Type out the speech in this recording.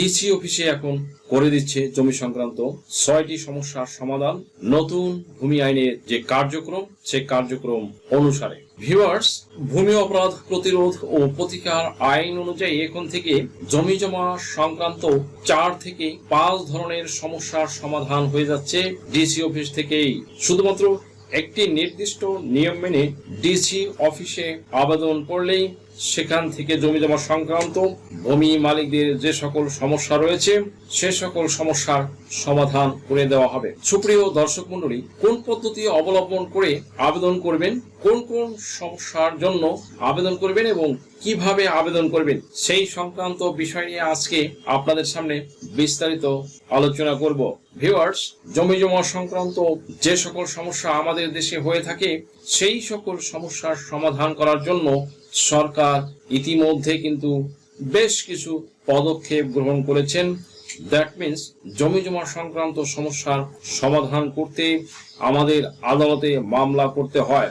DC অফিসে এখন করে দিচ্ছে জমি সংক্রান্ত 6টি সমস্যার সমাধান নতুন ভূমি আইনের যে কার্যক্রম সে কার্যক্রম অনুসারে। ভিউয়ার্স, ভূমি অপরাধ প্রতিরোধ ও প্রতিকার আইন অনুযায়ী এখন থেকে জমি জমা সংক্রান্ত 4 থেকে 5 ধরনের সমস্যার সমাধান হয়ে যাচ্ছে ডিসি অফিস থেকেই। শুধুমাত্র একটি নির্দিষ্ট নিয়ম মেনে ডিসি অফিসে আবেদন করলেই সেখান থেকে জমি জমা সংক্রান্ত ভূমি মালিকদের যে সকল সমস্যা রয়েছে সে সকল সমস্যার সমাধান করে দেওয়া হবে। সুপ্রিয় দর্শক মণ্ডলী, কোন পদ্ধতি অবলম্বন করে আবেদন করবেন, কোন কোন সমস্যার জন্য আবেদন করবেন এবং কিভাবে আবেদন করবেন সেই সংক্রান্ত বিষয় নিয়ে আজকে আপনাদের সামনে বিস্তারিত আলোচনা করব। ভিউয়ার্স, জমি জমা সংক্রান্ত যে সকল সমস্যা আমাদের দেশে হয়ে থাকে সেই সকল সমস্যার সমাধান করার জন্য সরকার ইতিমধ্যে কিন্তু বেশ কিছু পদক্ষেপ গ্রহণ করেছেন। দ্যাট মিন্স জমি জমা সংক্রান্ত সমস্যার সমাধান করতে আমাদের আদালতে মামলা করতে হয়